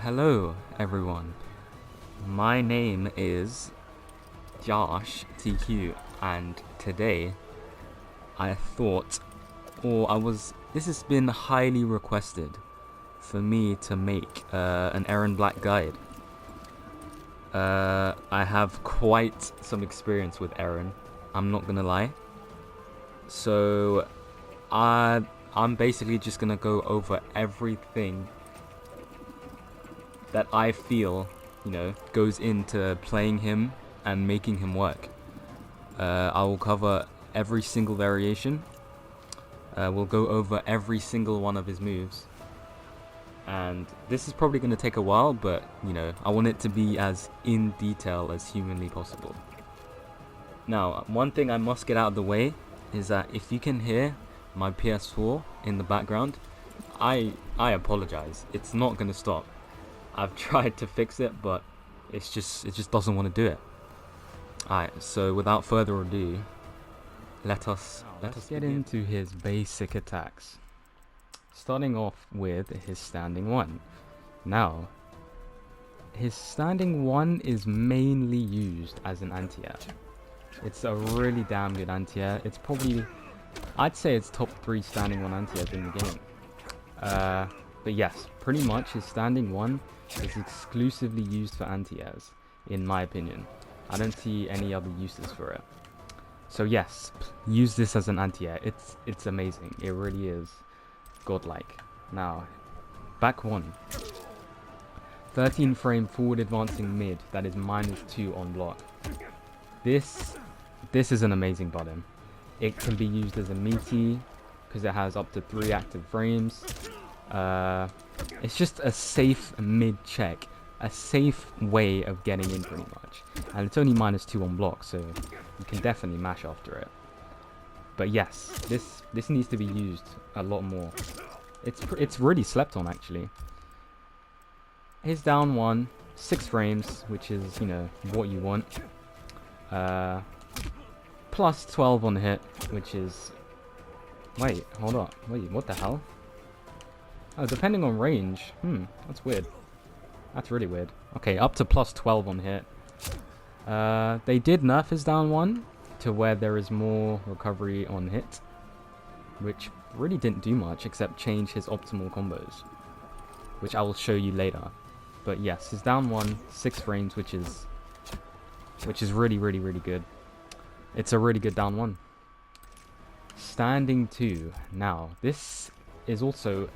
Hello, everyone. My name is mrjoshtq, and today I thought, this has been highly requested for me to make an Erron Black guide. I have quite some experience with Erron, I'm not gonna lie. So I'm basically just gonna go over everything that I feel, goes into playing him and making him work. I will cover every single variation. We'll go over every single one of his moves. And this is probably going to take a while, but, I want it to be as in detail as humanly possible. Now, one thing I must get out of the way is that if you can hear my PS4 in the background, I apologize. It's not going to stop. I've tried to fix it, but it just doesn't want to do it. Alright, so without further ado, let us get into his basic attacks. Starting off with his standing one. Now, his standing one is mainly used as an anti-air. It's a really damn good anti-air. It's probably, I'd say it's top 3 standing one anti-airs in the game. But yes, pretty much his standing one is exclusively used for anti-airs, in my opinion. I don't see any other uses for it. So yes, use this as an anti-air. It's amazing. It really is godlike. Now, back one. 13 frame forward advancing mid that is -2 on block. This is an amazing button. It can be used as a meaty because it has up to 3 active frames. It's just a safe mid check, a safe way of getting in pretty much, and it's only -2 on block, so you can definitely mash after it. But yes, this needs to be used a lot more. It's really slept on actually. His down one, 6 frames, which is what you want. Plus 12 on hit, which is hold up, what the hell? Oh, depending on range. That's weird. That's really weird. Okay, up to plus 12 on hit. They did nerf his down one to where there is more recovery on hit, which really didn't do much except change his optimal combos, which I will show you later. But yes, his down one, 6 frames, which is really, really, really good. It's a really good down one. Standing 2. Now, this is also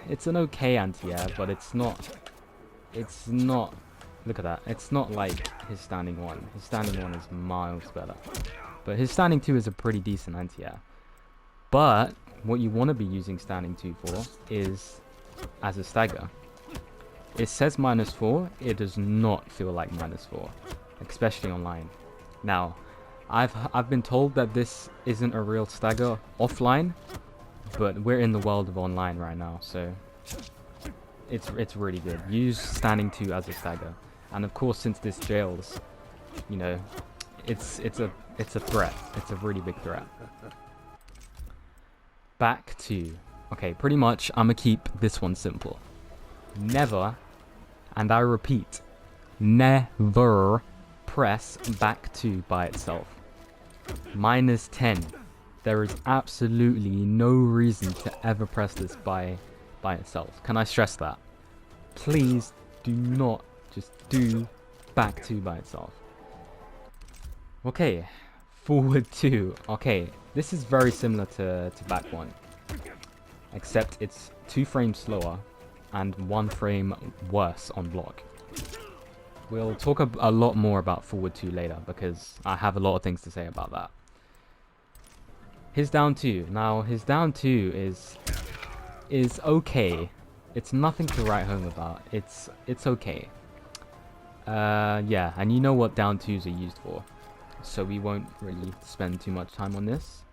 it's an okay anti-air, but it's not look at that, it's not like his standing one. His standing one is miles better, but his standing 2 is a pretty decent anti-air. But what you want to be using standing 2 for is as a stagger. It says -4, it does not feel like -4, especially online. Now, I've been told that this isn't a real stagger offline, but we're in the world of online right now, so it's really good. Use standing 2 as a stagger, and of course, since this jails, it's a threat. It's a really big threat. Back to, okay, pretty much I'm gonna keep this one simple. Never, and I repeat, never press back 2 by itself. -10. There is absolutely no reason to ever press this by itself. Can I stress that? Please do not just do back 2 by itself. Okay, forward 2. Okay, this is very similar to back 1, except it's 2 frames slower and 1 frame worse on block. We'll talk a lot more about forward 2 later because I have a lot of things to say about that. His down 2. Now, his down 2 is okay. It's nothing to write home about. It's okay. Yeah, and you know what down 2s are used for, so we won't really spend too much time on this.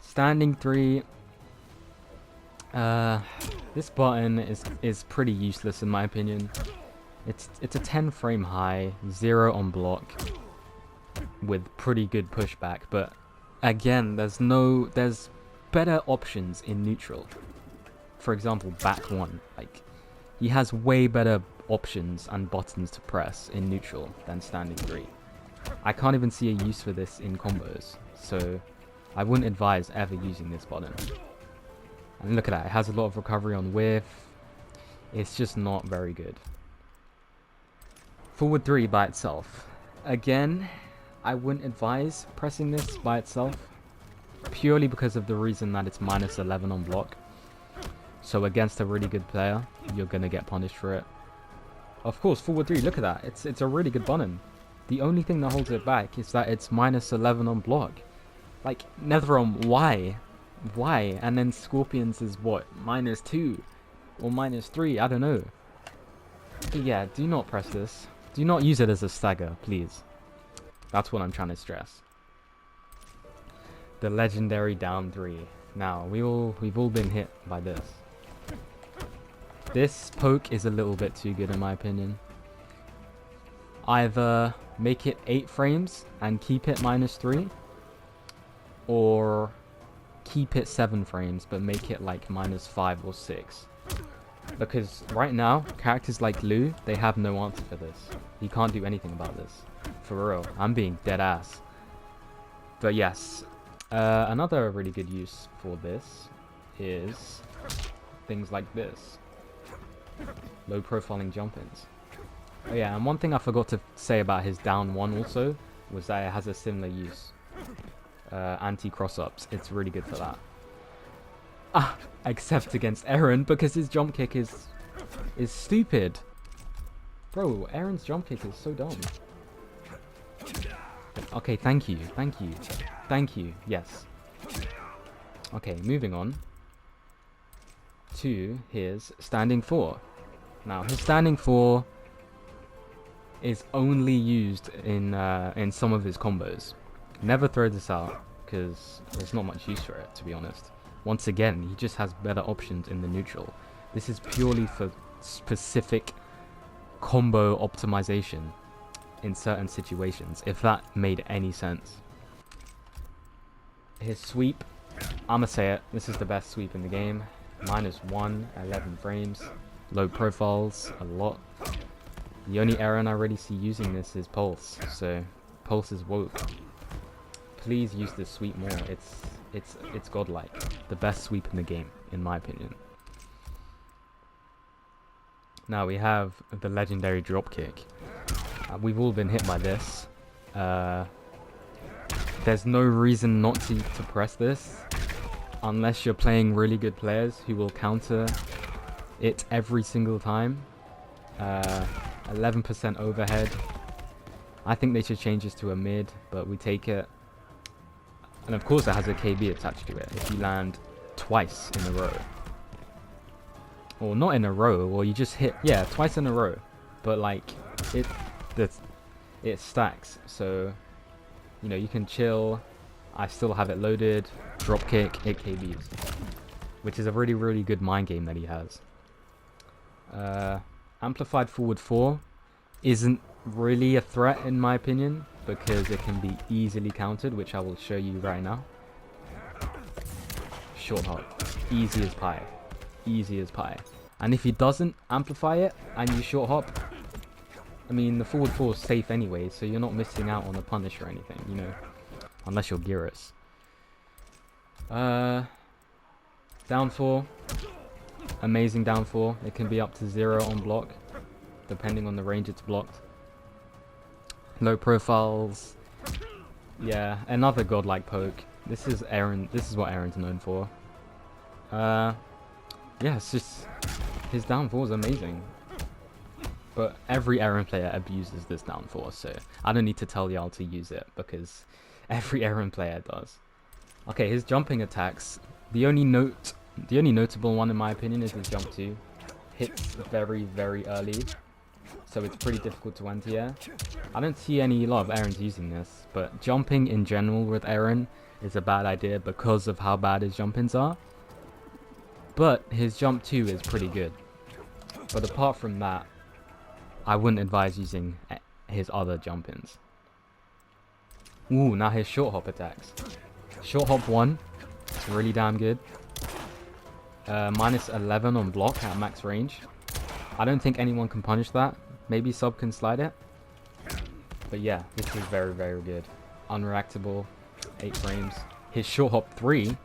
Standing 3. This button is pretty useless in my opinion. It's a 10 frame high, 0 on block, with pretty good pushback, but again, there's better options in neutral. For example, back 1. Like, He has way better options and buttons to press in neutral than standing 3. I can't even see a use for this in combos, so I wouldn't advise ever using this button. And look at that, it has a lot of recovery on whiff. It's just not very good. Forward 3 by itself. Again, I wouldn't advise pressing this by itself, purely because of the reason that it's minus 11 on block. So against a really good player, you're going to get punished for it. Of course, forward 3, look at that. It's a really good button. The only thing that holds it back is that it's minus 11 on block. Like, Netherrealm, why? Why? And then Scorpions is what? Minus 2 or minus 3, I don't know. But yeah, do not press this. Do not use it as a stagger, please. That's what I'm trying to stress. The legendary down 3. Now, we've all been hit by this. This poke is a little bit too good in my opinion. Either make it 8 frames and keep it minus 3, or keep it 7 frames but make it like minus 5 or 6. Because right now, characters like Lou, they have no answer for this. He can't do anything about this. For real, I'm being dead ass. But yes, another really good use for this is things like this. Low profiling jump-ins. Oh yeah, and one thing I forgot to say about his down 1 also was that it has a similar use. Anti-cross-ups, it's really good for that. Except against Erron, because his jump kick is stupid. Bro, Erron's jump kick is so dumb. Okay, thank you, yes. Okay, moving on to his standing 4. Now, his standing 4 is only used in some of his combos. Never throw this out, because there's not much use for it, to be honest. Once again, he just has better options in the neutral. This is purely for specific combo optimization in certain situations, if that made any sense. His sweep, I'ma say it, this is the best sweep in the game. Minus 1, 11 frames, low profiles, a lot. The only Erron I really see using this is Pulse, so Pulse is woke. Please use this sweep more, it's godlike. The best sweep in the game, in my opinion. Now we have the legendary dropkick. We've all been hit by this. There's no reason not to press this, unless you're playing really good players who will counter it every single time. 11% overhead. I think they should change this to a mid, but we take it. And of course it has a KB attached to it if you land twice in a row. Or not in a row, or you just hit, yeah, twice in a row. But like, it stacks, so, you know, you can chill. I still have it loaded, dropkick, 8 KBs. Which is a really, really good mind game that he has. Amplified forward 4 isn't really a threat in my opinion, because it can be easily countered, which I will show you right now. Short hop, easy as pie, easy as pie. And if he doesn't amplify it and you short hop, I mean the forward 4 is safe anyway, so you're not missing out on a punish or anything, you know, unless you're Gearus. Down 4, amazing down 4. It can be up to 0 on block, depending on the range it's blocked. Low profiles, yeah, another godlike poke. This is Erron. This is what Erron's known for. Yeah, it's just his down 4 is amazing. But every Erron player abuses this down 4, so I don't need to tell y'all to use it because every Erron player does. Okay, his jumping attacks. The only notable one in my opinion is his jump 2. Hits very, very early, so it's pretty difficult to anti-air. I don't see a lot of Errons using this, but jumping in general with Erron is a bad idea because of how bad his jump-ins are. But his jump 2 is pretty good. But apart from that, I wouldn't advise using his other jump-ins. Ooh, now his short hop attacks. Short hop 1, really damn good. Minus 11 on block at max range. I don't think anyone can punish that. Maybe Sub can slide it. But yeah, this is very, very good. Unreactable, 8 frames. His short hop 3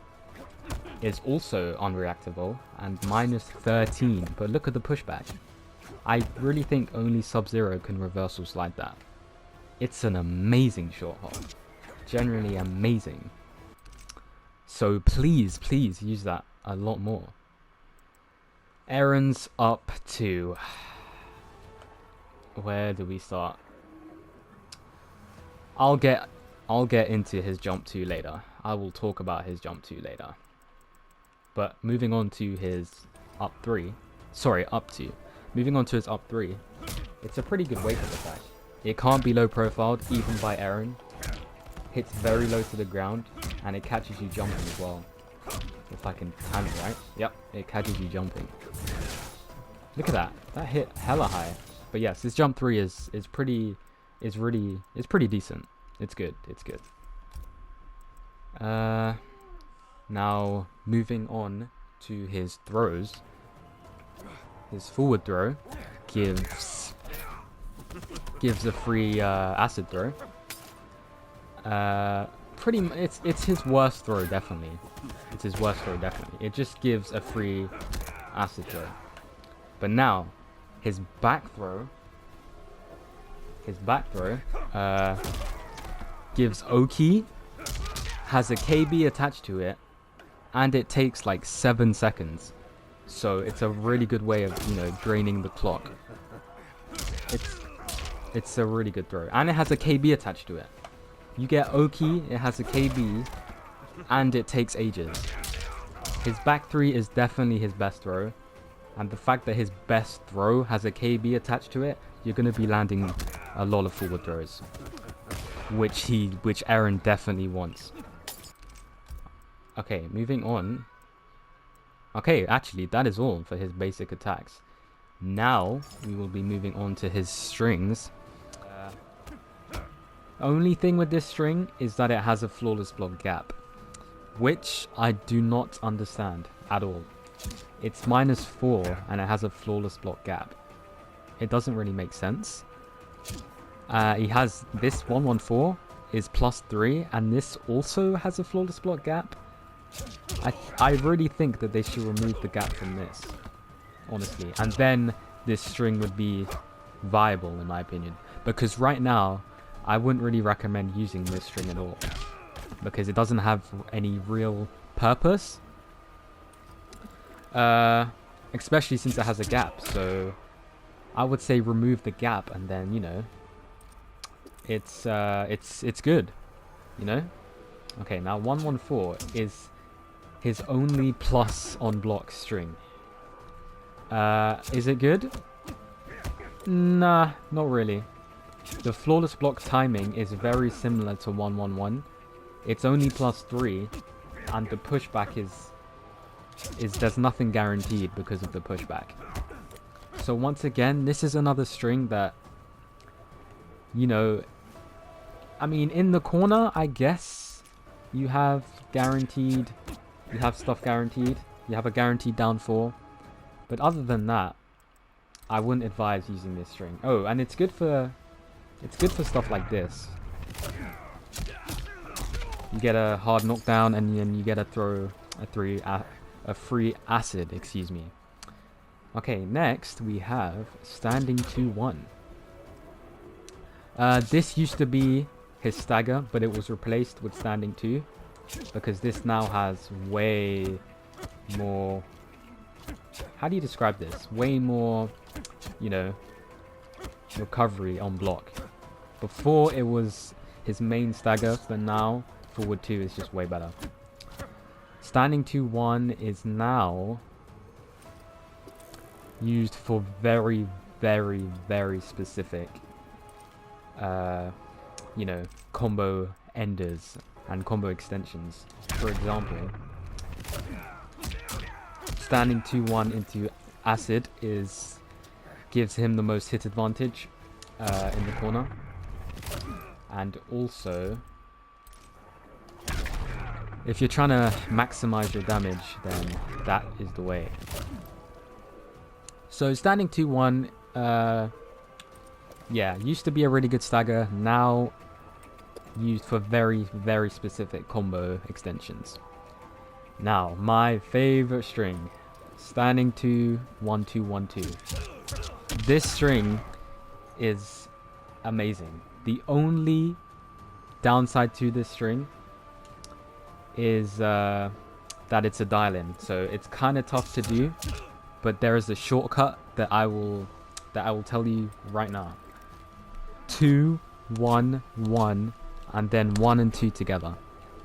is also unreactable and minus 13. But look at the pushback. I really think only Sub-Zero can reversal slide that. It's an amazing short hop. Generally amazing. So please, please use that a lot more. Erron's up to... Where do we start? I'll get into his jump 2 later. I will talk about his jump 2 later. But moving on to his up 3. Sorry, up 2. Moving on to his up 3. It's a pretty good wake up attack. It can't be low profiled, even by Erron. Hits very low to the ground, and it catches you jumping as well. If I can time it right. Yep, it catches you jumping. Look at that. That hit hella high. But yes, this jump 3 is pretty decent. It's good. It's good. Now moving on to his throws. His forward throw gives a free acid throw. It's his worst throw, definitely. It's his worst throw, definitely. It just gives a free acid throw. But now, his back throw gives Oki, has a KB attached to it, and it takes like 7 seconds. So it's a really good way of, you know, draining the clock. It's a really good throw. And it has a KB attached to it. You get Oki, it has a KB, and it takes ages. His back 3 is definitely his best throw. And the fact that his best throw has a KB attached to it, you're going to be landing a lot of forward throws. Which Erron definitely wants. Okay, moving on. Okay, actually, that is all for his basic attacks. Now, we will be moving on to his strings. Only thing with this string is that it has a flawless block gap, which I do not understand at all. It's minus 4 and it has a flawless block gap. It doesn't really make sense. He has this 114 is plus 3 and this also has a flawless block gap. I really think that they should remove the gap from this, honestly, and then this string would be viable in my opinion, because right now I wouldn't really recommend using this string at all because it doesn't have any real purpose, especially since it has a gap. So I would say remove the gap and then, you know, it's good, you know. Okay, now 114 is his only plus on block string. Is it good? Nah, not really. The flawless block timing is very similar to 111. It's only plus 3, and the pushback is there's nothing guaranteed because of the pushback. So once again, this is another string that, you know, I mean, in the corner, I guess you have guaranteed, you have stuff guaranteed, you have a guaranteed down 4, but other than that, I wouldn't advise using this string. Oh, and it's good for stuff like this. You get a hard knockdown and then you get a free acid, excuse me. Okay, next we have standing 2-1. This used to be his stagger, but it was replaced with standing 2 because this now has way more, how do you describe this? Way more, you know, recovery on block. Before it was his main stagger, but now forward 2 is just way better. Standing 2-1 is now used for very, very, very specific, you know, combo enders and combo extensions. For example, standing 2-1 into acid gives him the most hit advantage in the corner, and also if you're trying to maximize your damage, then that is the way. So standing 2-1, yeah, used to be a really good stagger. Now used for very, very specific combo extensions. Now, my favorite string. Standing 2, 1, 2, 1, 2. This string is amazing. The only downside to this string is that it's a dial-in. So it's kind of tough to do, but there is a shortcut that I will tell you right now. 2, 1, 1, and then 1 and 2 together.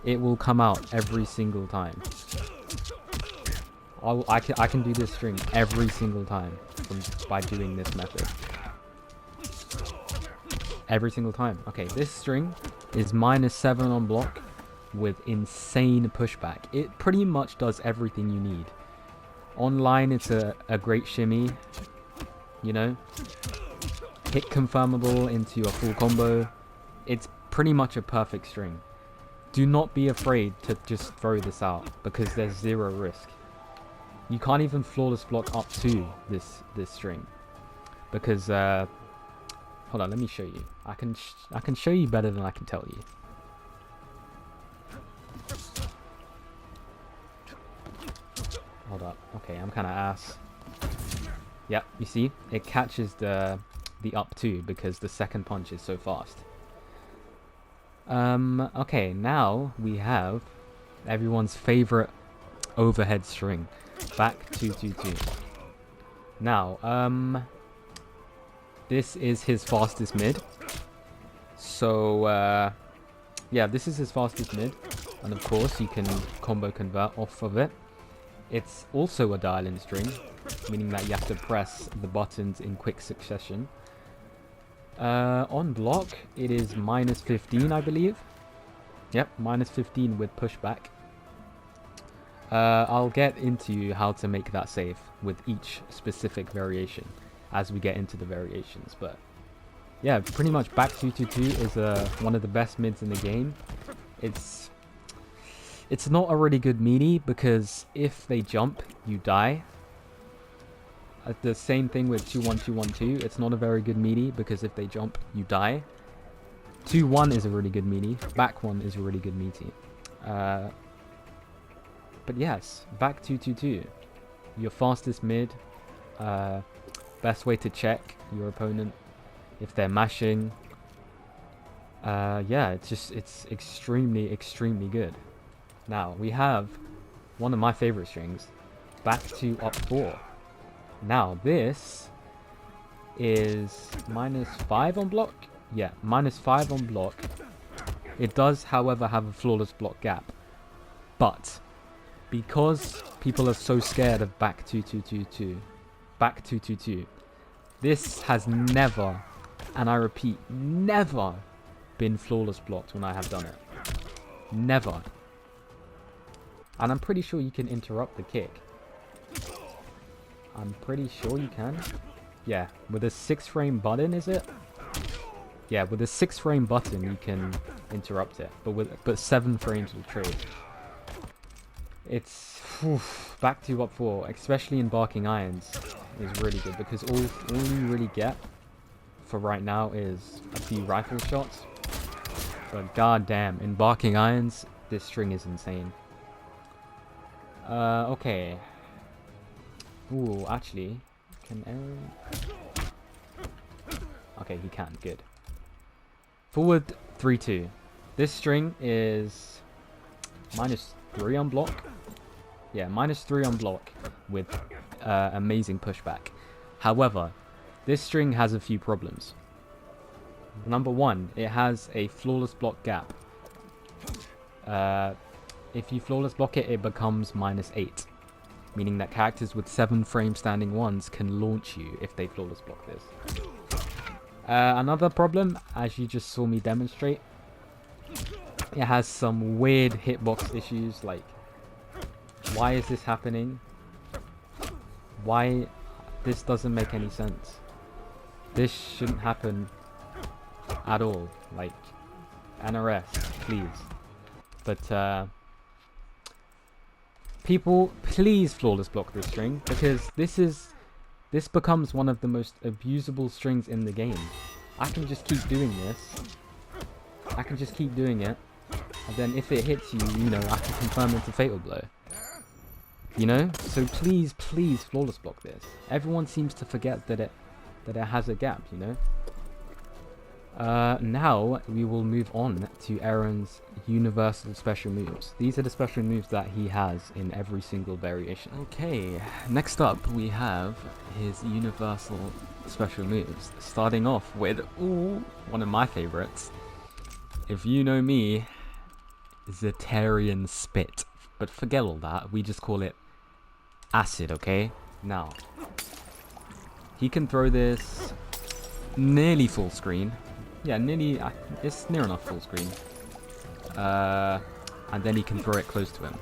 It will come out every single time. I can do this string every single time by doing this method. Every single time. Okay, this string is -7 on block with insane pushback. It pretty much does everything you need. Online, it's a great shimmy. You know? Hit confirmable into a full combo. It's pretty much a perfect string. Do not be afraid to just throw this out because there's zero risk. You can't even flawless block up to this string because hold on, let me show you. I can show you better than I can tell you. Hold up. Okay, I'm kind of ass. Yep, you see, it catches the up 2 because the second punch is so fast. Okay, now we have everyone's favorite overhead string. Back 2, 2, 2. Now, this is his fastest mid. So, yeah, this is his fastest mid. And of course, you can combo convert off of it. It's also a dial-in string, meaning that you have to press the buttons in quick succession. On block, it is -15, I believe. Yep, -15 with pushback. I'll get into how to make that safe with each specific variation as we get into the variations. But yeah, pretty much back 2, 2, 2 is one of the best mids in the game. It's not a really good meaty because if they jump, you die. The same thing with 2, 1, 2, 1, 2. It's not a very good meaty because if they jump, you die. 2, 1 is a really good meaty. Back 1 is a really good meaty. But yes, back 2, 2, 2. Your fastest mid. Best way to check your opponent if they're mashing. Yeah, it's extremely, extremely good. Now, we have one of my favorite strings. Back 2, up 4. Now, this is -5 on block. Yeah, -5 on block. It does, however, have a flawless block gap. But because people are so scared of back 2, 2, 2, 2, back 2, 2, 2, this has never, and I repeat, never been flawless blocked when I have done it. Never. And I'm pretty sure you can interrupt the kick. I'm pretty sure you can. Yeah, with a 6-frame button, is it? Yeah, with a 6-frame button, you can interrupt it. But 7 frames will trade. It's back 2, up 4, especially in Barking Irons, is really good because all you really get for right now is a few rifle shots. But goddamn, in Barking Irons, this string is insane. Okay. Ooh, actually, can Erron? Okay, he can. Good. Forward 3, 2. This string is -3 on block. Yeah, -3 on block with amazing pushback. However, this string has a few problems. Number 1, it has a flawless block gap. If you flawless block it, it becomes -8. Meaning that characters with 7-frame standing ones can launch you if they flawless block this. Another problem, as you just saw me demonstrate, it has some weird hitbox issues, like, why is this happening? Why? This doesn't make any sense. This shouldn't happen at all. Like, NRS, please. But, people, please flawless block this string, because this is this becomes one of the most abusable strings in the game. I can just keep doing this. I can just keep doing it. And then if it hits you, you know, I can confirm into Fatal Blow. You know? So please, please flawless block this. Everyone seems to forget that it has a gap, you know? Now we will move on to Erron's universal special moves. These are the special moves that he has in every single variation. Okay, next up we have his universal special moves. Starting off with, ooh, one of my favorites. If you know me, Zetarian Spit. But forget all that, we just call it Acid, okay? Now, he can throw this nearly full screen. Yeah, nearly, it's near enough full screen. And then he can throw it close to him.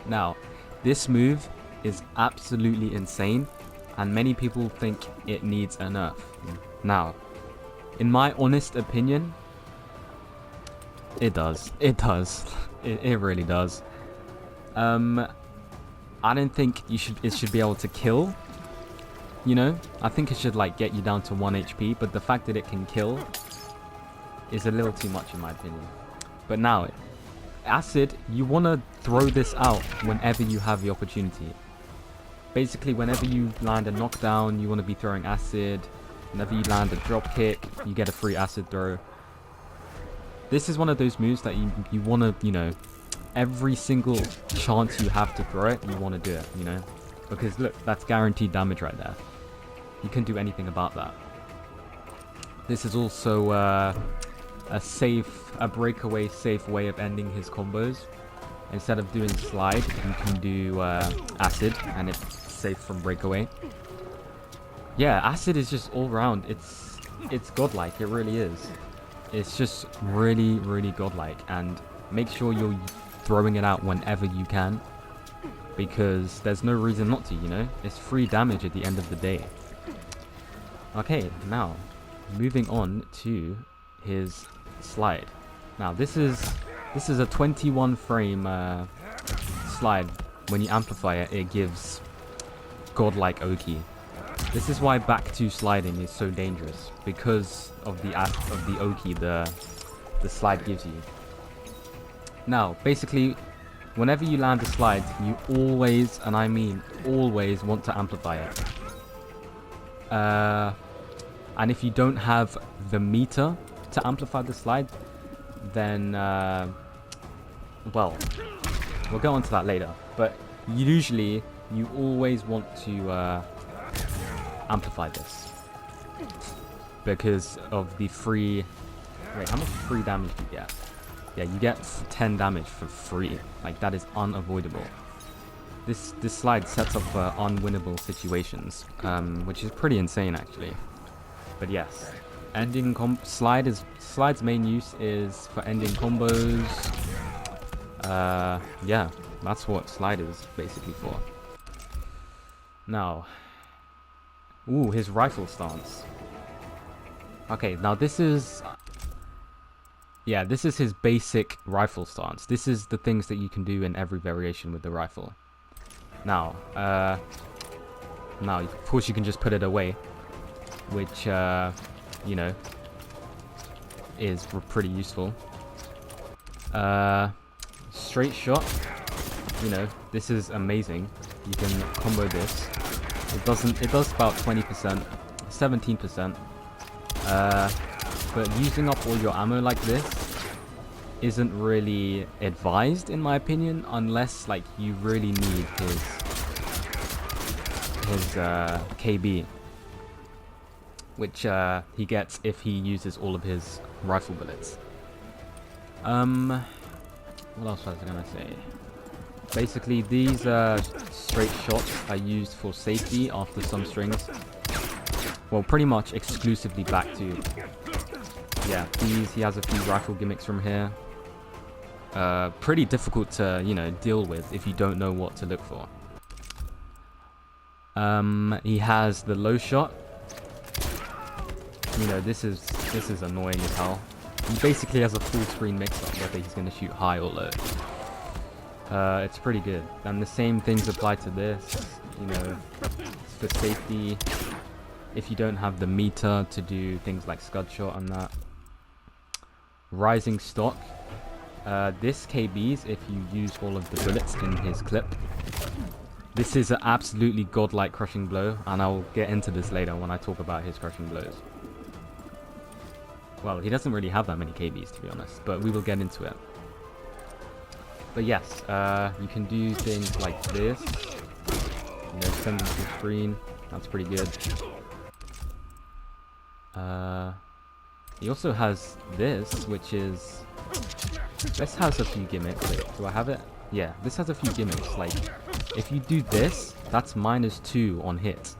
Now, this move is absolutely insane, and many people think it needs a nerf. Now, in my honest opinion, it does. It does. It really does. I don't think it should be able to kill. You know, I think it should like get you down to 1 HP, but the fact that it can kill is a little too much in my opinion. But now, Acid, you want to throw this out whenever you have the opportunity. Basically, whenever you land a knockdown, you want to be throwing Acid. Whenever you land a drop kick, you get a free Acid throw. This is one of those moves that you want to, you know, every single chance you have to throw it, you want to do it, you know? Because look, that's guaranteed damage right there. You can't do anything about that. This is also a breakaway safe way of ending his combos. Instead of doing slide, you can do Acid, and it's safe from breakaway. Yeah, Acid is just all round. It's godlike. It really is. It's just really, really godlike. And make sure you're throwing it out whenever you can, because there's no reason not to, you know? It's free damage at the end of the day. Okay, now, moving on to his slide. Now, this is a 21 frame slide. When you amplify it, it gives godlike Oki. This is why back 2 sliding is so dangerous, because of the Oki the slide gives you. Now, basically, whenever you land a slide, you always, and I mean always, want to amplify it. And if you don't have the meter to amplify the slide, then, well, we'll go on to that later. But usually, you always want to amplify this, because of the free... Wait, how much free damage do you get? Yeah, you get 10 damage for free. Like, that is unavoidable. This slide sets up unwinnable situations, which is pretty insane, actually. But yes, ending slide's main use is for ending combos. Yeah, that's what slide is basically for. Now, ooh, his rifle stance. Okay, now this is... Yeah, this is his basic rifle stance. This is the things that you can do in every variation with the rifle. Now, of course you can just put it away, which, you know, is pretty useful. Straight shot, you know, this is amazing. You can combo this. It does about 20%, 17%. But using up all your ammo like this isn't really advised, in my opinion, unless like you really need his KB, which he gets if he uses all of his rifle bullets. What else was I gonna say? Basically, these straight shots are used for safety after some strings. Well, pretty much exclusively back to... Yeah, he has a few rifle gimmicks from here. Pretty difficult to, you know, deal with if you don't know what to look for. He has the low shot. You know, this is annoying as hell. He basically has a full screen mix-up whether he's going to shoot high or low. It's pretty good. And the same things apply to this. you know, for safety. If you don't have the meter to do things like scud shot and that. Rising stock. This KBs if you use all of the bullets in his clip. This is an absolutely godlike crushing blow, and I'll get into this later when I talk about his crushing blows. Well, he doesn't really have that many KBs to be honest, but we will get into it. But yes, you can do things like this. You know, send them to the screen. That's pretty good. He also has this, which is... This has a few gimmicks. Wait, do I have it? Yeah, this has a few gimmicks. Like, if you do this, that's -2 on hit,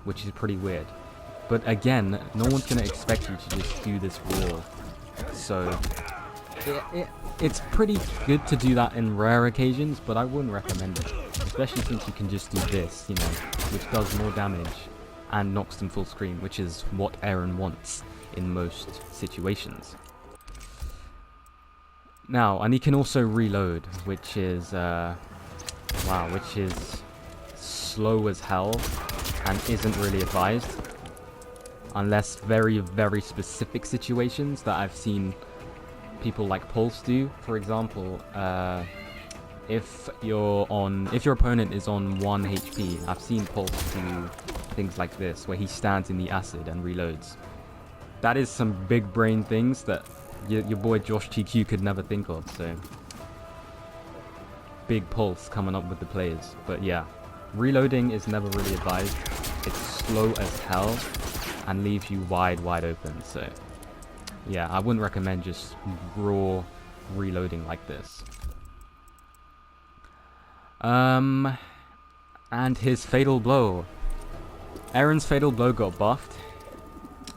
which is pretty weird. But again, no one's going to expect you to just do this raw. So, it's pretty good to do that in rare occasions, but I wouldn't recommend it. Especially since you can just do this, you know, which does more damage and knocks them full screen, which is what Erron wants in most situations. Now, and he can also reload, which is, wow, which is slow as hell and isn't really advised. Unless very, very specific situations that I've seen people like Pulse do. For example, if your opponent is on 1 HP, I've seen Pulse do things like this, where he stands in the acid and reloads. That is some big brain things that your boy mrjoshtq could never think of, so... Big Pulse coming up with the plays. But yeah, reloading is never really advised. It's slow as hell and leaves you wide open, so... Yeah, I wouldn't recommend just raw reloading like this. And his Fatal Blow. Erron's Fatal Blow got buffed.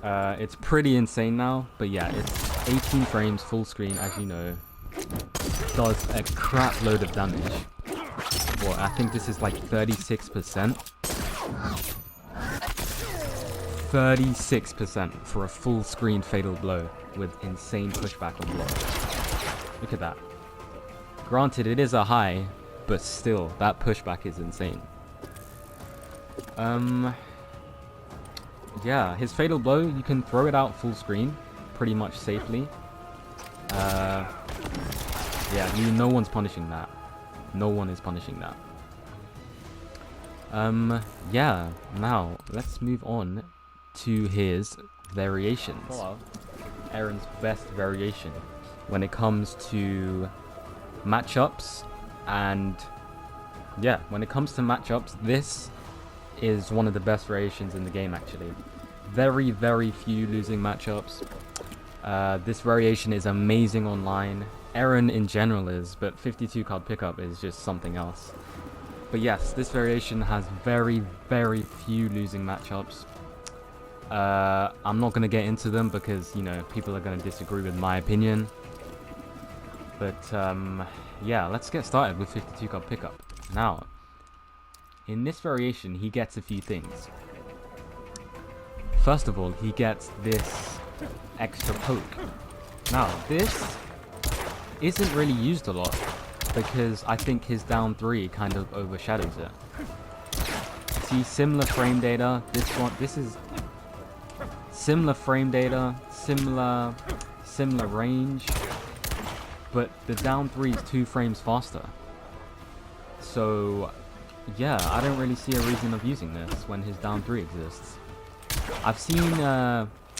It's pretty insane now, but yeah, it's 18 frames full screen, as you know. Does a crap load of damage. Well, I think this is like 36%. 36% for a full screen Fatal Blow with insane pushback on block. Look at that. Granted, it is a high, but still, that pushback is insane. Yeah, his Fatal Blow, you can throw it out full screen pretty much safely. Yeah, no one's punishing that. No one is punishing that. Yeah, now let's move on to his variations. Erron's best variation when it comes to matchups, and yeah, when it comes to matchups, this is one of the best variations in the game actually. Very, very few losing matchups. This variation is amazing online. Erron in general is, but 52 card pickup is just something else. But yes, this variation has very, very few losing matchups. I'm not going to get into them because, you know, people are going to disagree with my opinion. But, yeah, let's get started with 52 card pickup. Now, in this variation, he gets a few things. First of all, he gets this extra poke. Now, this isn't really used a lot because I think his down 3 kind of overshadows it. See, similar frame data. This is similar frame data, similar range, but the down 3 is 2 frames faster. So, yeah, I don't really see a reason of using this when his down 3 exists. I've seen,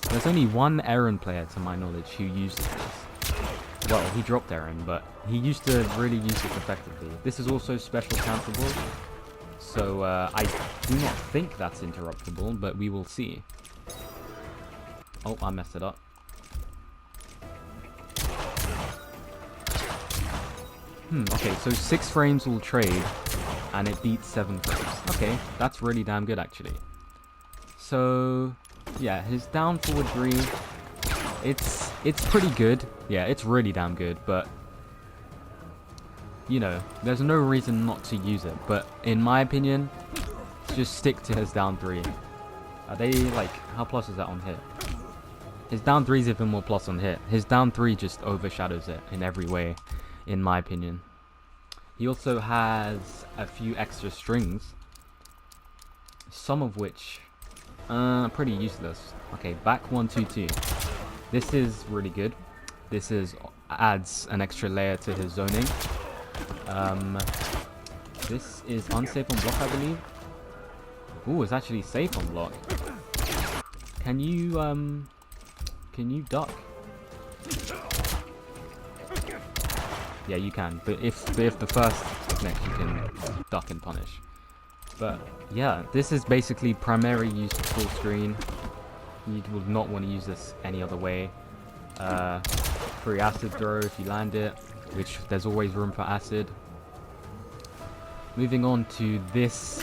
there's only one Erron player to my knowledge who used this. Well, he dropped Erron, but he used to really use it effectively. This is also special countable, so I do not think that's interruptible, but we will see. Oh, I messed it up. Okay, so 6 frames will trade, and it beats 7 frames. Okay, that's really damn good actually. So, yeah, his down forward 3, it's pretty good. Yeah, it's really damn good, but, you know, there's no reason not to use it. But in my opinion, just stick to his down 3. Are they, like, how plus is that on hit? His down 3 is even more plus on hit. His down 3 just overshadows it in every way, in my opinion. He also has a few extra strings. some of which are pretty useless. Okay, back 1-2-2. This is really good. This adds an extra layer to his zoning. This is unsafe on block, I believe. Ooh, it's actually safe on block. Can you duck? Yeah, you can. But if the first connect, you can duck and punish. But yeah, this is basically primary use for full screen. You would not want to use this any other way. Free acid throw if you land it, which there's always room for acid. Moving on to this,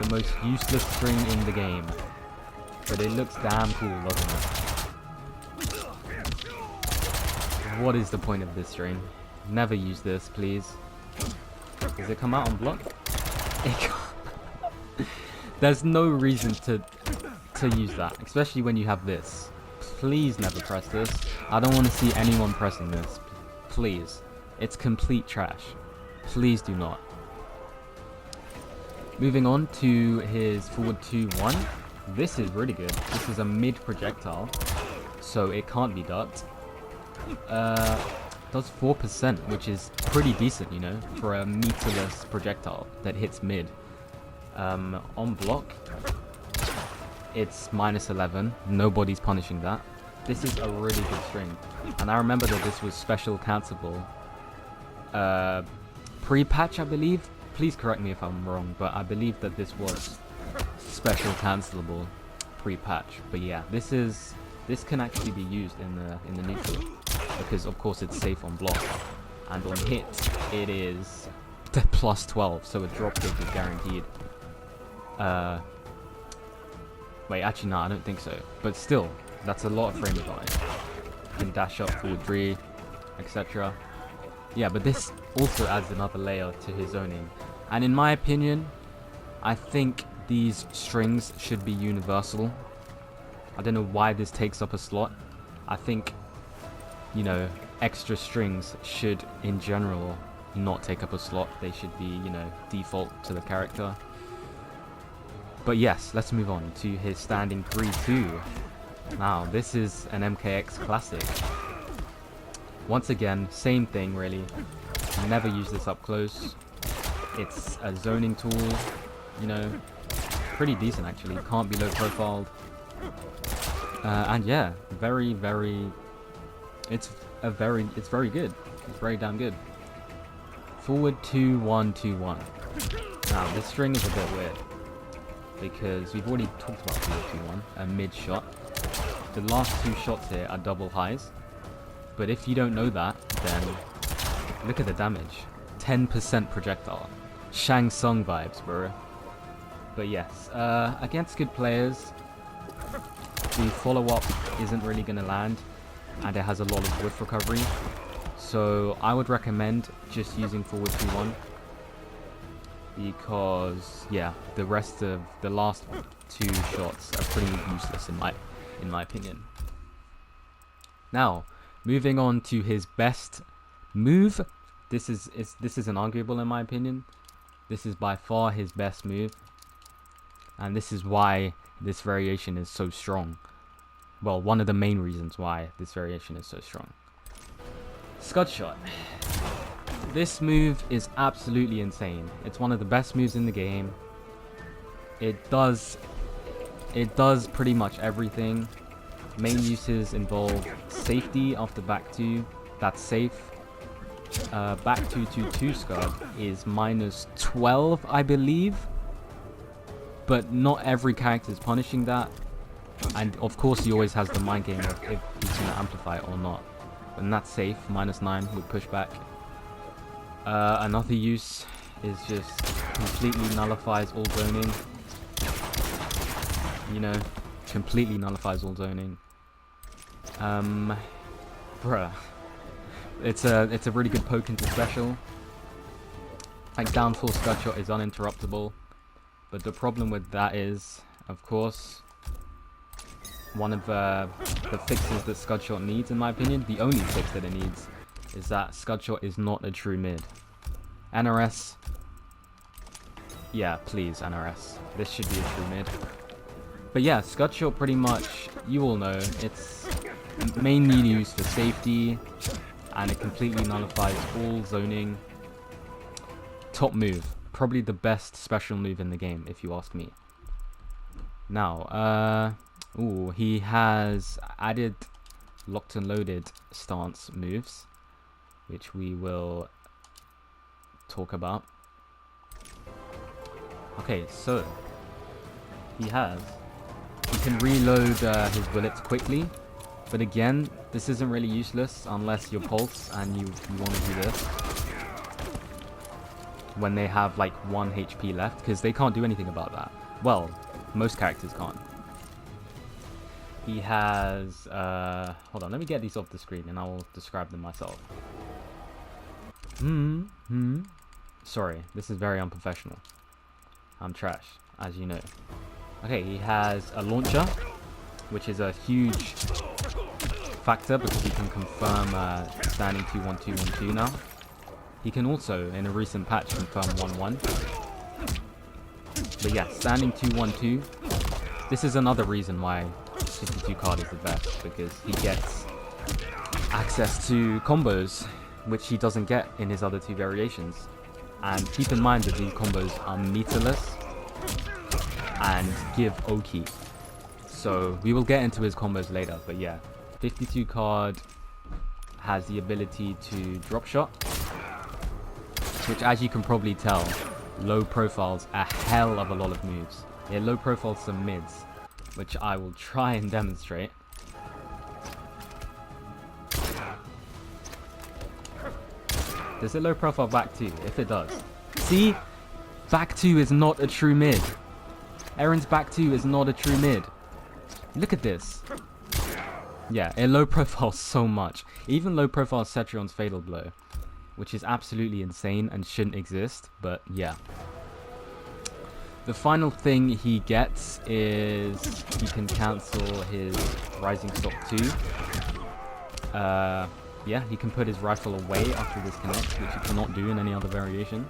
the most useless string in the game. But it looks damn cool, doesn't it? What is the point of this string? Never use this, please. Does it come out on block? It can't. There's no reason to use that, especially when you have this. Please never press this. I don't want to see anyone pressing this. Please. It's complete trash. Please do not. Moving on to his forward 2-1. This is really good. This is a mid projectile, so it can't be ducked. Does 4%, which is pretty decent, you know, for a meterless projectile that hits mid. On block, it's -11. Nobody's punishing that. This is a really good string, and I remember that this was special cancelable pre-patch, I believe. Please correct me if I'm wrong, but I believe that this was special cancelable pre-patch. But yeah, this can actually be used in the neutral, because of course it's safe on block, and on hit it is +12, so a drop kick is guaranteed. Wait, actually no, I don't think so. But still, that's a lot of frame advantage. You can dash up, forward 3, etc. Yeah, but this also adds another layer to his zoning. And in my opinion, I think these strings should be universal. I don't know why this takes up a slot. I think, you know, extra strings should, in general, not take up a slot. They should be, you know, default to the character. But yes, let's move on to his standing 3-2. Now, this is an MKX classic. Once again, same thing really. Never use this up close. It's a zoning tool, you know, pretty decent actually. Can't be low profiled. And yeah, very it's very good. It's very damn good. Forward 2-1-2-1. Now this string is a bit weird, because we've already talked about forward 2-1, a mid shot. The last 2 shots here are double highs, but if you don't know that, then look at the damage. 10% projectile. Shang Tsung vibes, bro. But yes, against good players, the follow-up isn't really going to land, and it has a lot of whiff recovery. So I would recommend just using forward 2-1, because yeah, the rest of the last 2 shots are pretty useless in my opinion. Now, moving on to his best move. This is unarguable in my opinion. This is by far his best move, and this is why this variation is so strong. Well, one of the main reasons why this variation is so strong. Scud shot. This move is absolutely insane. It's one of the best moves in the game. It does pretty much everything. Main uses involve safety after back 2. That's safe. Back 2-2-2 Scud is -12, I believe. But not every character is punishing that. And of course he always has the mind game of if he's going to amplify it or not. And that's safe, -9 with pushback. Another use is just completely nullifies all zoning. You know, completely nullifies all zoning. Bruh. It's a really good poke into special. Like down full Scud shot is uninterruptible. But the problem with that is, of course, one of the fixes that Scud shot needs, in my opinion, the only fix that it needs, is that Scud shot is not a true mid. NRS, Yeah, please, NRS. This should be a true mid. But yeah, Scud Shot pretty much, you all know, it's mainly used for safety, and it completely nullifies all zoning. Top move. Probably the best special move in the game, if you ask me. Now, ooh, he has added locked and loaded stance moves, which we will talk about. Okay, so he can reload his bullets quickly, but again, this isn't really useless unless you're pulse and you want to do this when they have like 1 HP left, because they can't do anything about that. Well, most characters can't. He has hold on, let me get these off the screen and I will describe them myself. Sorry, this is very unprofessional. I'm trash, as you know. Okay, he has a launcher, which is a huge factor because he can confirm standing 2-1-2-1-2 now. He can also, in a recent patch, confirm 1-1. But yeah, standing 2-1-2. This is another reason why 52 card is the best, because he gets access to combos, which he doesn't get in his other 2 variations. And keep in mind that these combos are meterless and give Oki. So we will get into his combos later, but yeah, 52 card has the ability to drop shot, which, as you can probably tell, low profiles a hell of a lot of moves. It low profiles some mids, which I will try and demonstrate. Does it low profile back 2? If it does. See? Back 2 is not a true mid. Erron's back 2 is not a true mid. Look at this. Yeah, it low profiles so much. Even low profiles Cetrion's Fatal Blow, which is absolutely insane and shouldn't exist, but yeah. The final thing he gets is he can cancel his Rising Stock 2. Yeah, he can put his rifle away after this connects, which he cannot do in any other variation.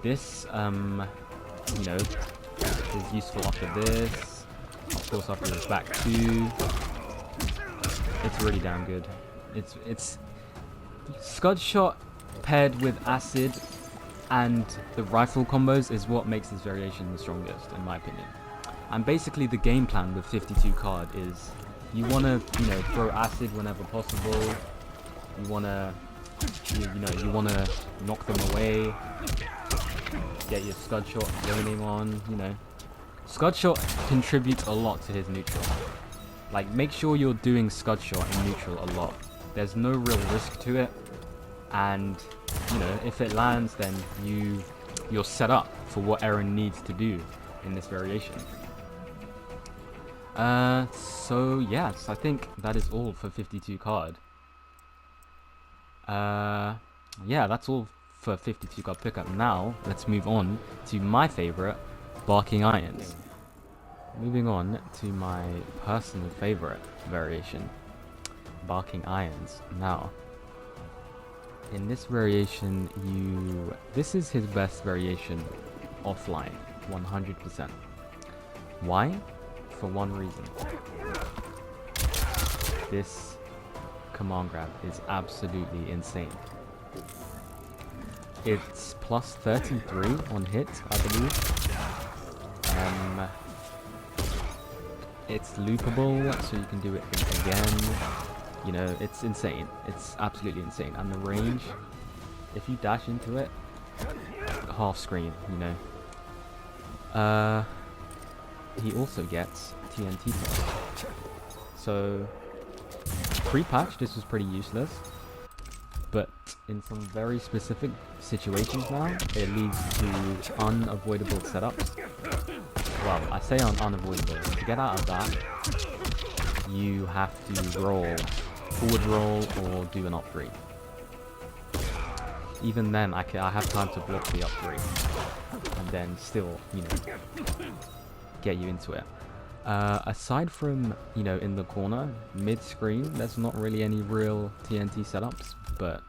This, you know, is useful after this. Of course, after his back 2. It's really damn good. It's Scud Shot paired with Acid and the rifle combos is what makes this variation the strongest, in my opinion. And basically the game plan with 52 card is you want to, you know, throw Acid whenever possible. You want to, you want to knock them away. Get your Scud Shot zoning on, you know. Scud Shot contributes a lot to his neutral. Like, make sure you're doing Scud Shot in neutral a lot. There's no real risk to it. And, you know, if it lands, then you're set up for what Erron needs to do in this variation. So yes, I think that is all for 52 card. Yeah, that's all for 52 card pickup. Now, let's move on to my favorite, Barking Irons. Moving on to my personal favorite variation, Barking Irons. Now, in this variation, this is his best variation offline, 100%. Why? For one reason. This command grab is absolutely insane. It's plus 33 on hit, I believe. It's loopable, so you can do it again. You know, it's insane. It's absolutely insane. And the range, if you dash into it, half screen, you know. He also gets TNT plus. So, pre-patch, this was pretty useless. But in some very specific situations now, it leads to unavoidable setups. Well, I say unavoidable. To get out of that, you have to roll, forward roll, or do an up 3. Even then, I have time to block the up 3, and then still, you know, get you into it. Aside from, you know, in the corner, mid-screen, there's not really any real TNT setups, but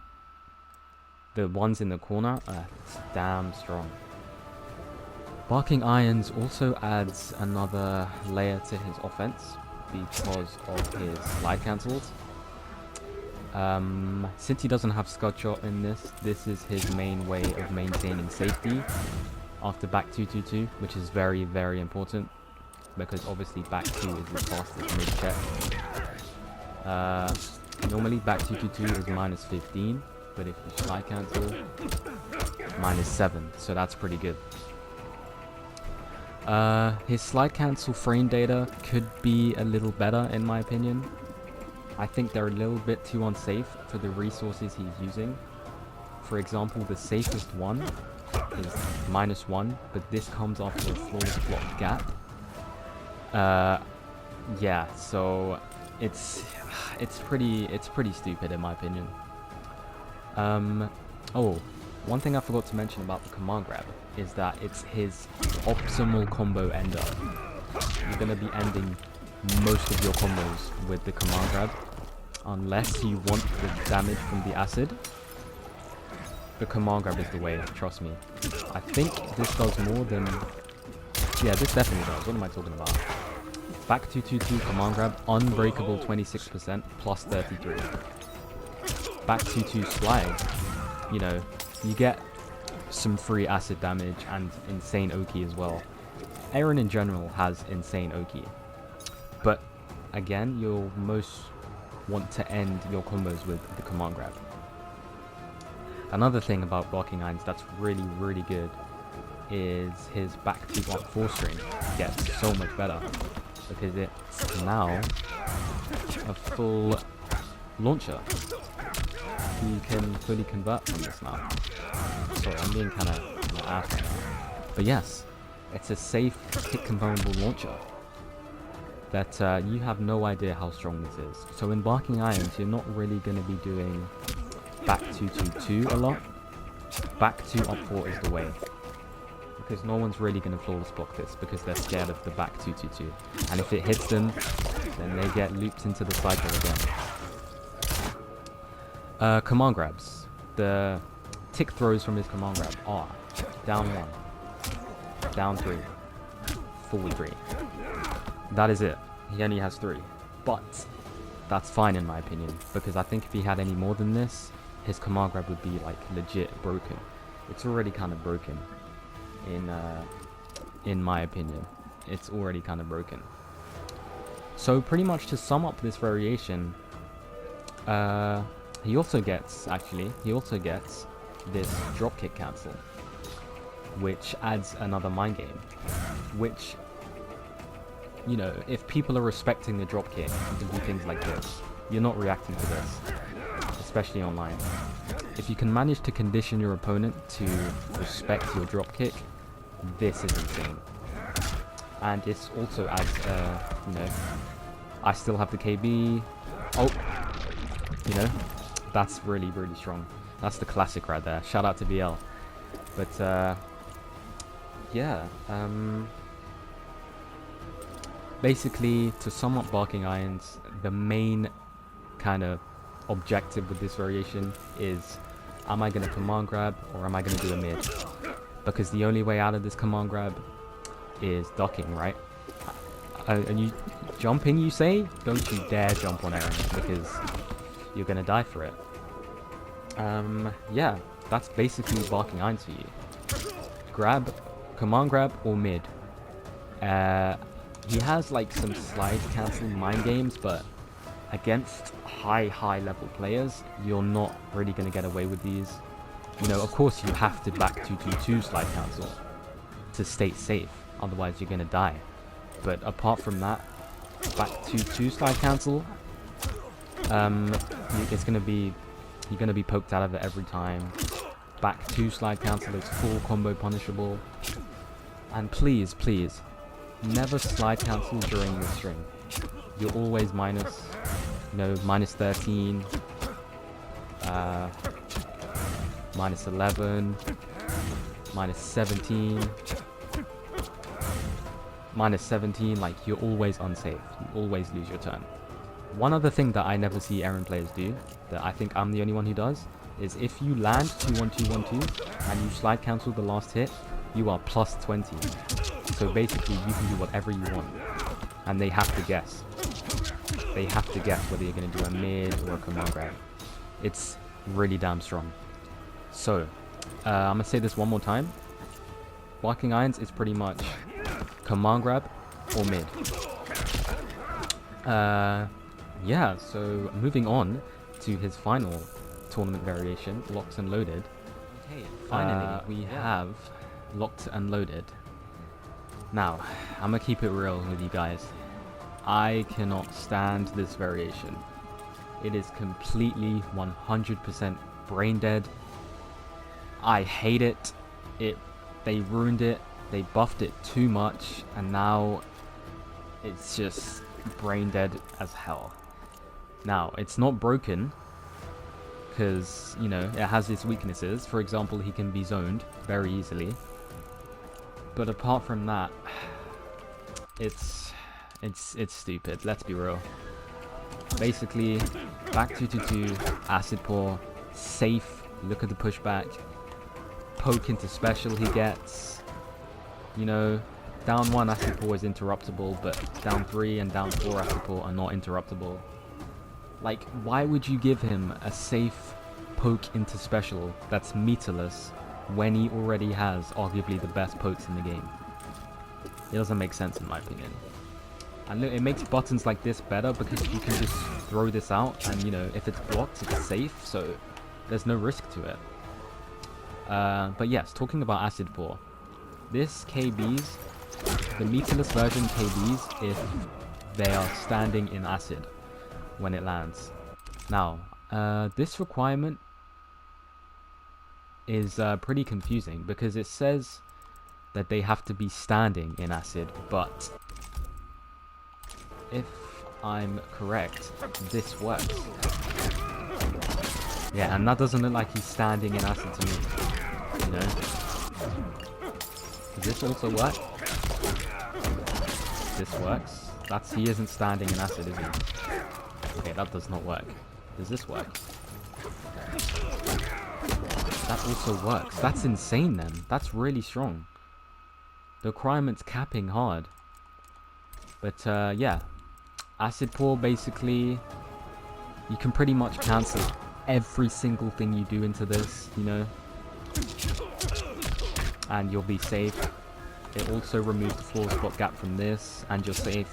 the ones in the corner are damn strong. Barking Irons also adds another layer to his offense because of his slide cancels. Since he doesn't have Scud Shot in this is his main way of maintaining safety after back 222, which is very, very important because obviously back 2 is the fastest mid check. Normally back 222 is minus 15, but if you slide cancel, minus 7, so that's pretty good. His slide cancel frame data could be a little better in my opinion. I think they're a little bit too unsafe for the resources he's using. For example, the safest one is -1, but this comes after a flawless block gap. Yeah, so it's pretty stupid in my opinion. Oh, one thing I forgot to mention about the command grab is that it's his optimal combo ender. You're gonna be ending most of your combos with the command grab, unless you want the damage from the acid. The command grab is the way, trust me. I think this does more than... Yeah, this definitely does. What am I talking about? Back 222 command grab, unbreakable 26%, plus 33. Back 2-2 slide, you know, you get some free acid damage and insane Oki as well. Erron in general has insane Oki. But again, you'll most want to end your combos with the command grab. Another thing about Barking Irons that's really, really good is his back 2-4 string gets so much better because it's now a full launcher. You can fully convert from this now. Sorry, I'm being kind of ass right now. But yes, it's a safe hit convertible launcher that you have no idea how strong this is. So in Barking Irons, you're not really going to be doing back 2-2-2 a lot. Back 2-4 is the way. Because no one's really going to flawless block this because they're scared of the back 2-2-2. And if it hits them, then they get looped into the cycle again. Command grabs. The tick throws from his command grab are down 1, down 3, forward 3. That is it. He only has 3. But that's fine in my opinion, because I think if he had any more than this, his command grab would be like legit broken. It's already kind of broken in my opinion. It's already kind of broken. So pretty much to sum up this variation, he also gets this dropkick cancel, which adds another mind game, which, you know, if people are respecting the dropkick, you can do things like this. You're not reacting to this, especially online. If you can manage to condition your opponent to respect your dropkick, this is insane. And this also adds, you know, I still have the KB. Oh, you know, that's really, really strong. That's the classic right there. Shout out to BL. But, yeah, basically, to sum up Barking Irons, the main kind of objective with this variation is, am I going to command grab or am I going to do a mid? Because the only way out of this command grab is ducking, right? And you jumping, you say? Don't you dare jump on Erron, because you're going to die for it. Yeah, that's basically Barking Irons for you. Grab, command grab, or mid. He has like some slide cancel mind games, but against high level players, you're not really going to get away with these. You know, of course you have to back 2-2-2 slide cancel to stay safe, otherwise you're going to die. But apart from that, back 2-2 slide cancel, it's going to be, you're going to be poked out of it every time. Back 2 slide cancel is full combo punishable. And please, please, never slide cancel during the string. You're always minus, you know, minus 13, minus 11, minus 17, minus 17, like you're always unsafe. You always lose your turn. One other thing that I never see Erron players do, that I think I'm the only one who does, is if you land 2-1-2-1-2 and you slide cancel the last hit, you are plus 20. So basically, you can do whatever you want. And they have to guess. They have to guess whether you're going to do a mid or a command grab. It's really damn strong. So, I'm going to say this one more time. Barking Irons is pretty much command grab or mid. Yeah, so moving on to his final tournament variation, locked and loaded. Okay, finally we have locked and loaded. Now, I'm gonna keep it real with you guys. I cannot stand this variation. It is completely 100% brain dead. I hate it. They ruined it. They buffed it too much, and now it's just brain dead as hell. Now, it's not broken because, you know, it has its weaknesses. For example, he can be zoned very easily. But apart from that, it's stupid. Let's be real. Basically, back 222, acid pour, safe. Look at the pushback. Poke into special he gets. You know, down 1 acid pour is interruptible, but down 3 and down 4 acid pour are not interruptible. Like, why would you give him a safe poke into special that's meterless when he already has arguably the best pokes in the game? It doesn't make sense in my opinion. And look, it makes buttons like this better because you can just throw this out and, you know, if it's blocked, it's safe, so there's no risk to it. But yes, talking about acid pour. This KBs, the meterless version KBs if they are standing in acid when it lands. Now, this requirement is pretty confusing because it says that they have to be standing in acid, but if I'm correct, this works. Yeah, and that doesn't look like he's standing in acid to me, you know? Does this also work? This works. He isn't standing in acid, is he? Okay, that does not work. Does this work? That also works. That's insane then. That's really strong. The requirement's capping hard. But yeah. Acid pour, basically, you can pretty much cancel every single thing you do into this, you know? And you'll be safe. It also removes the floor spot gap from this, and you're safe.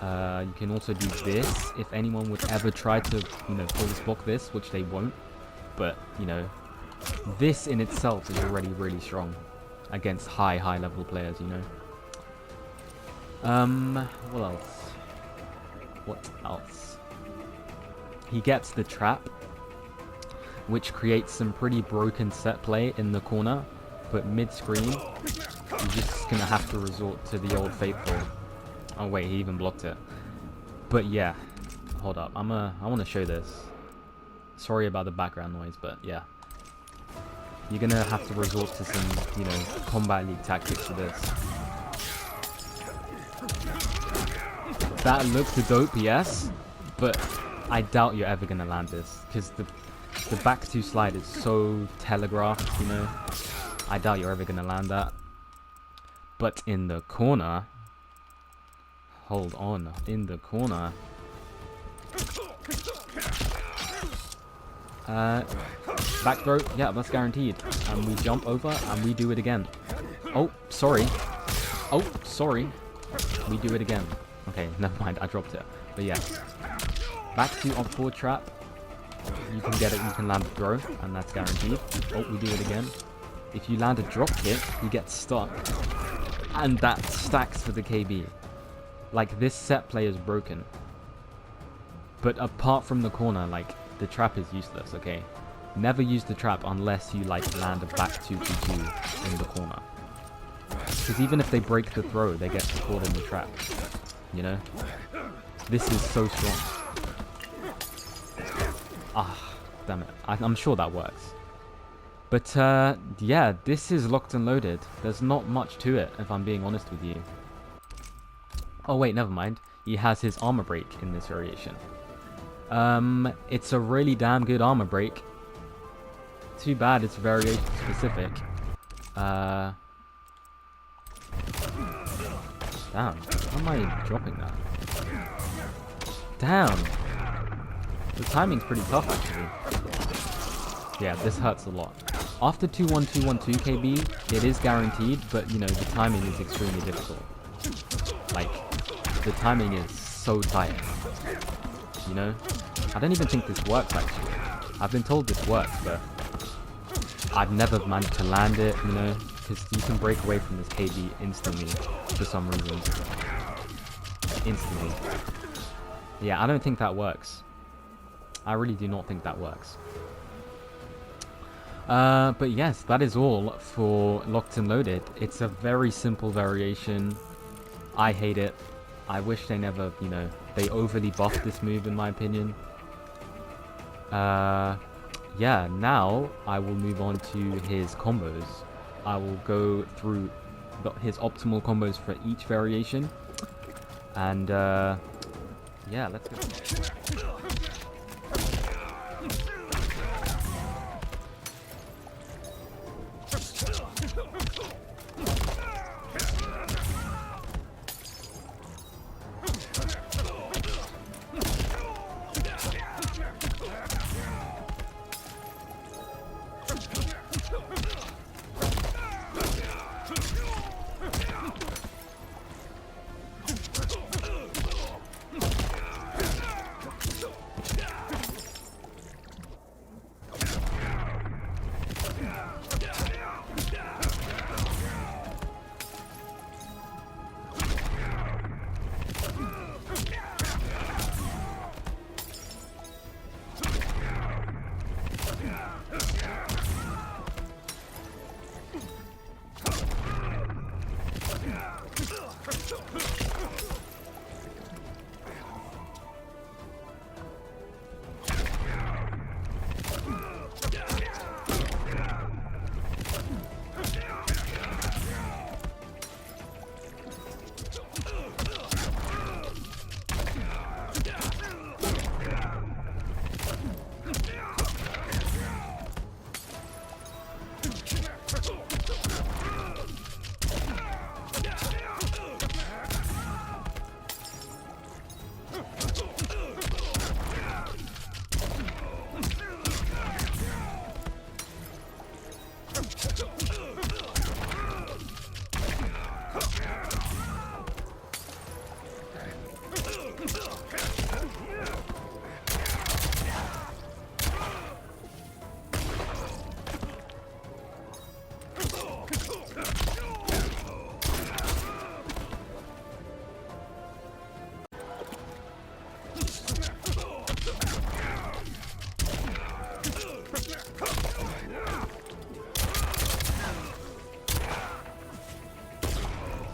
You can also do this if anyone would ever try to, you know, force block this, which they won't. But, you know, this in itself is already really strong against high level players, you know. What else? What else? He gets the trap, which creates some pretty broken set play in the corner, but mid-screen, you're just gonna have to resort to the old faithful. Oh wait, he even blocked it. But yeah, hold up, I want to show this. Sorry about the background noise, but yeah. You're gonna have to resort to some, you know, Combat League tactics for this. That looked dope, yes, but I doubt you're ever gonna land this because the back 2 slide is so telegraphed, you know. I doubt you're ever gonna land that. But in the corner, hold on, in the corner. Back throw, yeah, that's guaranteed. And we jump over and we do it again. Oh, sorry. Oh, sorry. We do it again. Okay, never mind, I dropped it. But yeah. Back to up forward trap. You can get it, you can land a throw, and that's guaranteed. Oh, we do it again. If you land a drop kick, you get stuck. And that stacks for the KB. Like, this set play is broken. But apart from the corner, like, the trap is useless, okay? Never use the trap unless you, like, land a back 2-2-2 in the corner. Because even if they break the throw, they get caught in the trap. You know? This is so strong. Ah, damn it. I'm sure that works. But, yeah, this is locked and loaded. There's not much to it, if I'm being honest with you. Oh, wait, never mind. He has his armor break in this variation. It's a really damn good armor break. Too bad it's variation specific. Damn, how am I dropping that? Damn! The timing's pretty tough, actually. Yeah, this hurts a lot. After 2-1-2-1-2 KB, it is guaranteed, but, you know, the timing is extremely difficult. Like, the timing is so tight. You know? I don't even think this works, actually. I've been told this works, but I've never managed to land it, you know? Because you can break away from this KB instantly, for some reason. Instantly. Yeah, I don't think that works. I really do not think that works. But yes, that is all for Locked and Loaded. It's a very simple variation. I hate it. I wish they never, you know, they overly buffed this move in my opinion. Yeah, now I will move on to his combos. I will go through his optimal combos for each variation. And yeah, let's go.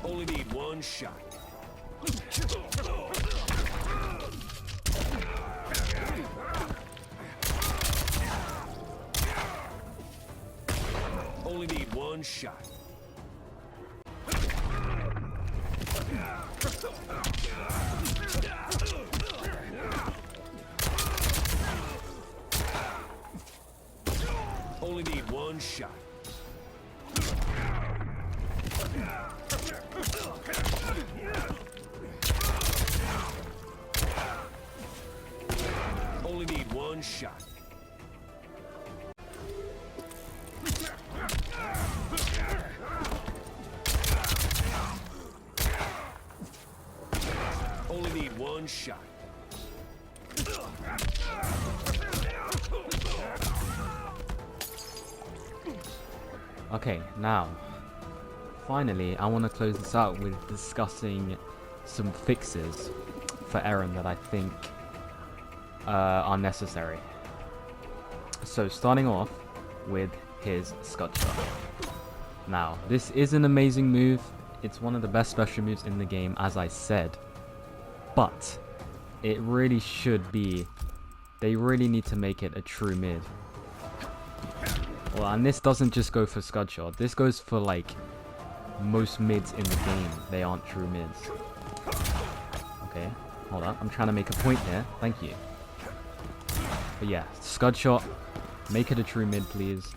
Only need one shot. Only need one shot. Only need one shot. Only need one shot. Only need one shot. Okay, now, finally, I want to close this out with discussing some fixes for Erron that I think are necessary. So, starting off with his Scud Shot. Now, this is an amazing move. It's one of the best special moves in the game, as I said. But, it really should be... They really need to make it a true mid. Well, and this doesn't just go for Scud Shot. This goes for, like, most mids in the game. They aren't true mids. Okay, hold up. I'm trying to make a point here. Thank you. But yeah, Scud Shot. Make it a true mid, please.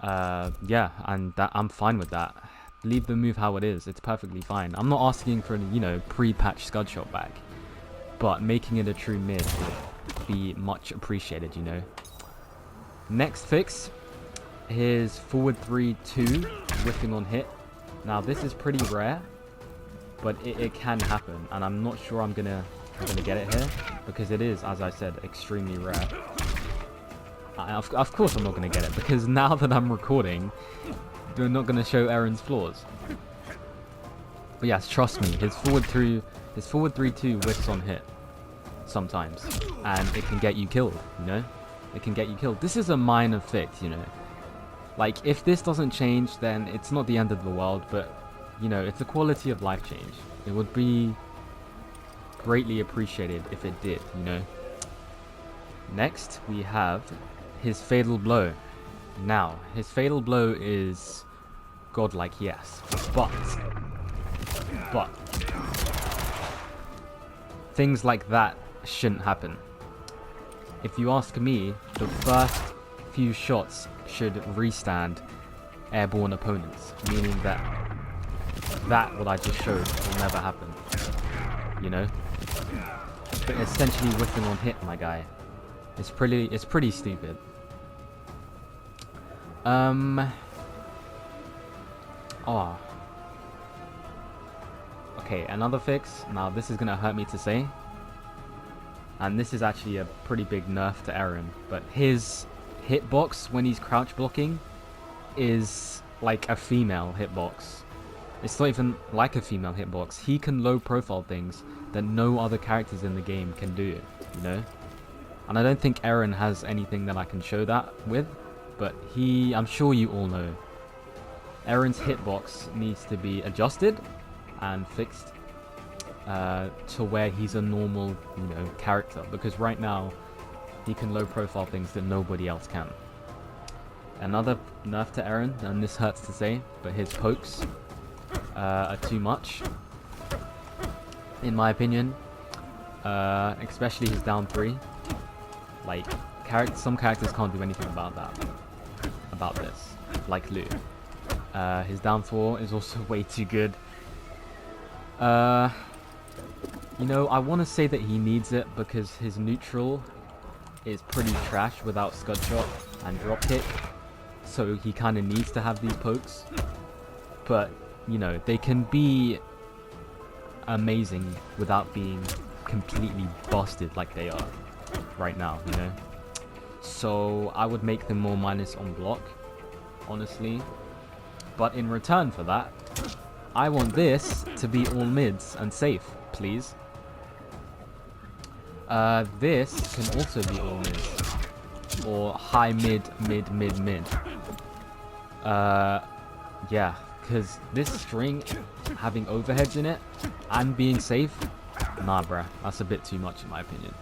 Yeah, and I'm fine with that. Leave the move how it is. It's perfectly fine. I'm not asking for, pre-patch scud shot back, but making it a true mid would be much appreciated, Next fix, his forward 3-2 whiffing on hit. Now this is pretty rare, but it can happen, and I'm not sure I'm gonna get it here because it is, as I said, extremely rare. Of course I'm not going to get it, because now that I'm recording, we're not going to show Erron's flaws. But yes, trust me, his forward 3-2 whiffs on hit sometimes, and it can get you killed, It can get you killed. This is a minor fix, Like, if this doesn't change, then it's not the end of the world, but, it's a quality of life change. It would be greatly appreciated if it did, Next, we have his Fatal Blow. Now, his Fatal Blow is godlike, yes, but things like that shouldn't happen. If you ask me, the first few shots should restand airborne opponents, meaning that what I just showed will never happen, But essentially whiffing on hit, my guy. It's pretty stupid. Okay, another fix. Now this is gonna hurt me to say, and this is actually a pretty big nerf to Erron, but his hitbox when he's crouch blocking is like a female hitbox. It's not even like a female hitbox. He can low profile things that no other characters in the game can do, And I don't think Erron has anything that I can show that with, but I'm sure you all know. Erron's hitbox needs to be adjusted and fixed to where he's a normal, character, because right now he can low profile things that nobody else can. Another nerf to Erron, and this hurts to say, but his pokes are too much, in my opinion, especially his down 3. Like, some characters can't do anything about this, like Lu. His down 4 is also way too good. I want to say that he needs it because his neutral is pretty trash without scud shot and drop kick, so he kind of needs to have these pokes. But, they can be amazing without being completely busted like they are right now, So I would make them more minus on block, honestly. But in return for that, I want this to be all mids and safe, please. This can also be all mids, or high mid. Yeah, because this string having overheads in it and being safe, nah, bruh, that's a bit too much in my opinion.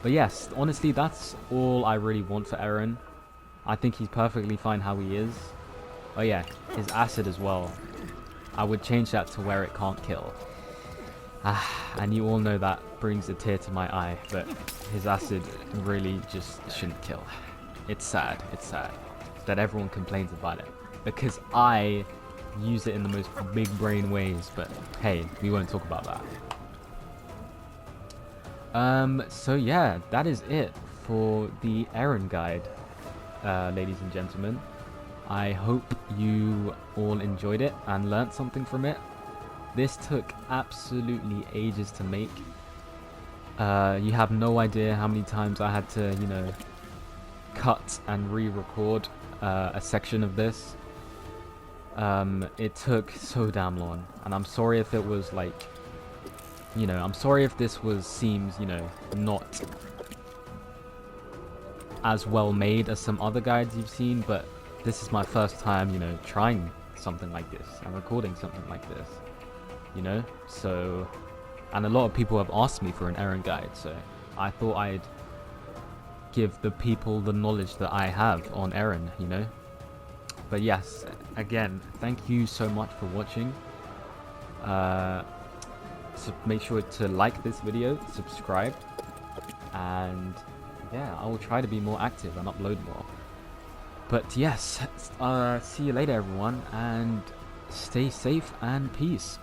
But yes, honestly, that's all I really want for Erron. I think he's perfectly fine how he is. Oh yeah, his acid as well. I would change that to where it can't kill. And you all know that brings a tear to my eye, but his acid really just shouldn't kill. It's sad that everyone complains about it, because I use it in the most big brain ways, but hey, we won't talk about that. So yeah, that is it for the Erron guide, ladies and gentlemen. I hope you all enjoyed it and learnt something from it. This took absolutely ages to make. You have no idea how many times I had to, cut and re-record a section of this. It took so damn long, and I'm sorry if it was like, I'm sorry if this seems, not as well made as some other guides you've seen, but this is my first time, trying something like this and recording something like this, so, and a lot of people have asked me for an Erron guide, so I thought I'd give the people the knowledge that I have on Erron, but yes, again, thank you so much for watching. So make sure to like this video, subscribe, and yeah, I will try to be more active and upload more. But yes, see you later everyone, and stay safe and peace.